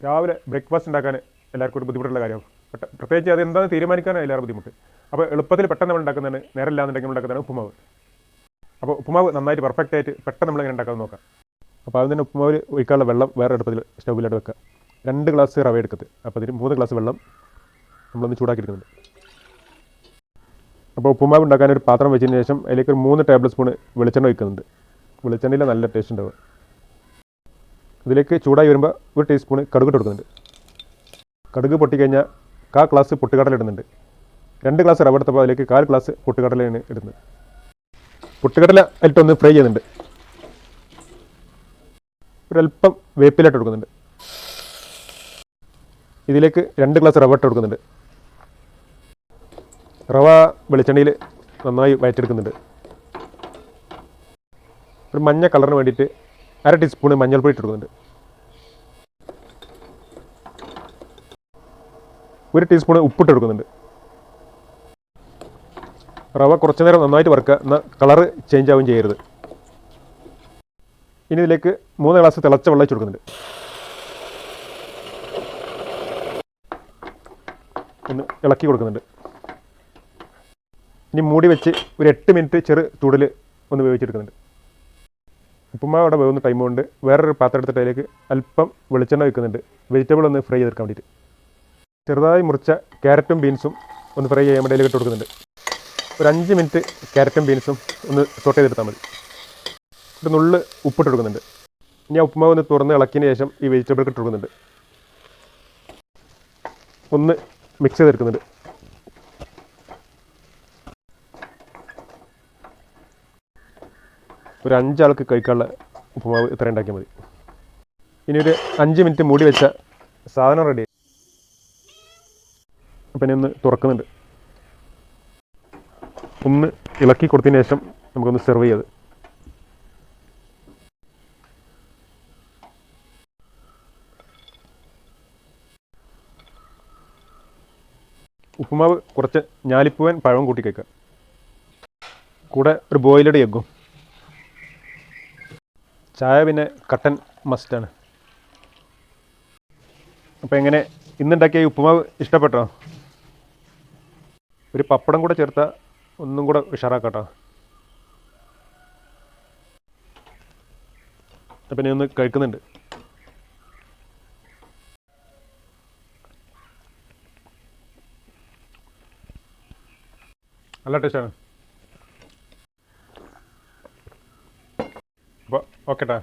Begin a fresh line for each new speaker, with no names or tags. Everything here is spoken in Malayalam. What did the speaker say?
രാവിലെ ബ്രേക്ക്ഫാസ്റ്റ് ഉണ്ടാക്കാൻ എല്ലാവർക്കും ഒരു ബുദ്ധിമുട്ടുള്ള കാര്യമാണ്. പ്രത്യേകിച്ച് അത് എന്താണെന്ന് തീരുമാനിക്കാൻ എല്ലാവരും ബുദ്ധിമുട്ട്. അപ്പോൾ എളുപ്പത്തിൽ പെട്ടെന്ന് നമ്മൾ ഉണ്ടാക്കുന്നതാണ്, നേരമില്ലാന്നുണ്ടെങ്കിൽ ഉണ്ടാക്കുന്നതാണ് ഉപ്പുമാവ്. അപ്പോൾ ഉപ്പുമാവ് നന്നായിട്ട് പെർഫെക്റ്റ് ആയിട്ട് പെട്ടെന്ന് നമ്മളെങ്ങനെ ഉണ്ടാക്കാമെന്ന് നോക്കാം. അപ്പോൾ അതിന് തന്നെ ഉപ്പുമാവിൽ ഒഴിക്കാനുള്ള വെള്ളം വേറെ അടുപ്പത്തിൽ സ്റ്റൗവിലായിട്ട് വെക്കുക. 2 ഗ്ലാസ് റവ എടുക്കത്ത്. അപ്പോൾ അതിന് 3 ഗ്ലാസ് വെള്ളം നമ്മളൊന്ന് ചൂടാക്കി എടുക്കുന്നുണ്ട്. അപ്പോൾ ഉപ്പുമാവ് ഉണ്ടാക്കാൻ ഒരു പാത്രം വെച്ചതിന് ശേഷം അതിലേക്ക് ഒരു 3 ടേബിൾ സ്പൂൺ വെളിച്ചെണ്ണ ഒഴിക്കുന്നുണ്ട്. വെളിച്ചെണ്ണയിൽ നല്ല ടേസ്റ്റ് ഉണ്ടാവുക. ഇതിലേക്ക് ചൂടായി വരുമ്പോൾ 1 ടീസ്പൂൺ കടുക് ഇട്ട് കൊടുക്കുന്നുണ്ട്. കടുക് പൊട്ടിക്കഴിഞ്ഞാൽ 1/4 ഗ്ലാസ് പൊട്ടുകടല ഇടുന്നുണ്ട്. 2 ഗ്ലാസ് റവ എടുത്തപ്പോൾ അതിലേക്ക് 1/4 ഗ്ലാസ് പൊട്ടുകടലയാണ് ഇടുന്നത്. പൊട്ടുകടല അതിലിട്ടൊന്ന് ഫ്രൈ ചെയ്യുന്നുണ്ട്. ഒരല്പം വേപ്പിലിട്ട് കൊടുക്കുന്നുണ്ട്. ഇതിലേക്ക് 2 ഗ്ലാസ് റവ ഇട്ട് കൊടുക്കുന്നുണ്ട്. റവ വെളിച്ചെണ്ണയിൽ നന്നായി വഴറ്റിയെടുക്കുന്നുണ്ട്. ഒരു മഞ്ഞ കളറിന് വേണ്ടിയിട്ട് 1/2 ടീസ്പൂൺ മഞ്ഞൾപ്പൊടി ഇട്ട് കൊടുക്കുന്നുണ്ട്. 1 ടീസ്പൂൺ ഉപ്പിട്ട് കൊടുക്കുന്നുണ്ട്. റവ കുറച്ച് നേരം നന്നായിട്ട് വറുക്കുക, എന്നാൽ കളറ് ചേഞ്ച് ആവുകയും ചെയ്യരുത്. ഇനി ഇതിലേക്ക് 3 ഗ്ലാസ് തിളച്ച വെള്ളം ഒഴിച്ച് കൊടുക്കുന്നുണ്ട്. ഒന്ന് ഇളക്കി കൊടുക്കുന്നുണ്ട്. ഇനി മൂടി വെച്ച് ഒരു 8 മിനിറ്റ് ചെറു ചൂടിൽ ഒന്ന് വേവിച്ചെടുക്കുന്നുണ്ട്. ഉപ്പുമാവ് അവിടെ വേവുന്ന ടൈം കൊണ്ട് വേറൊരു പാത്രം എടുത്തിട്ട് അതിലേക്ക് അല്പം വെളിച്ചെണ്ണ വയ്ക്കുന്നുണ്ട്. വെജിറ്റബിൾ ഒന്ന് ഫ്രൈ ചെയ്തെടുക്കാൻ വേണ്ടിയിട്ട് ചെറുതായി മുറിച്ച ക്യാരറ്റും ബീൻസും ഒന്ന് ഫ്രൈ ചെയ്യാൻ വേണ്ടി അതിലേക്ക് ഇട്ട് കൊടുക്കുന്നുണ്ട്. ഒരു 5 മിനിറ്റ് ക്യാരറ്റും ബീൻസും ഒന്ന് സോട്ട് ചെയ്തെടുത്താൽ മതി. ഒരു നുള്ള് ഉപ്പിട്ട് കൊടുക്കുന്നുണ്ട്. ഇനി ആ ഉപ്പുമാവ് ഒന്ന് തുറന്ന് ഇളക്കിയതിന് ശേഷം ഈ വെജിറ്റബിൾ ഇട്ട് കൊടുക്കുന്നുണ്ട്. ഒന്ന് മിക്സ് ചെയ്തെടുക്കുന്നുണ്ട്. ഒരു 5 ആൾക്ക് കഴിക്കാനുള്ള ഉപ്പുമാവ് ഇത്ര ഉണ്ടാക്കിയാൽ മതി. ഇനി ഒരു 5 മിനിറ്റ് മൂടി വെച്ച സാധനം റെഡി. അപ്പം ഇനി ഒന്ന് തുറക്കുന്നുണ്ട്. ഒന്ന് ഇളക്കി കൊടുത്തതിന് ശേഷം നമുക്കൊന്ന് സെർവ് ചെയ്ത്. ഉപ്പുമാവ് കുറച്ച് ഞാലിപ്പൂവൻ പഴവും കൂട്ടി കഴിക്കുക. കൂടെ ഒരു ബോയിൽഡ് എഗ്ഗും. ചായ പിന്നെ കട്ടൻ മസ്റ്റാണ്. അപ്പോൾ എങ്ങനെ ഇന്നുണ്ടാക്കിയ ഈ ഉപ്പുമാവ് ഇഷ്ടപ്പെട്ടോ? ഒരു പപ്പടം കൂടെ ചേർത്താൽ ഒന്നും കൂടെ ഉഷാറാക്കാട്ടോ. അപ്പം ഞാൻ ഒന്ന് കഴിക്കുന്നുണ്ട്. നല്ല ടേസ്റ്റാണ്. അപ്പോൾ ഓക്കെ ട്ടാ.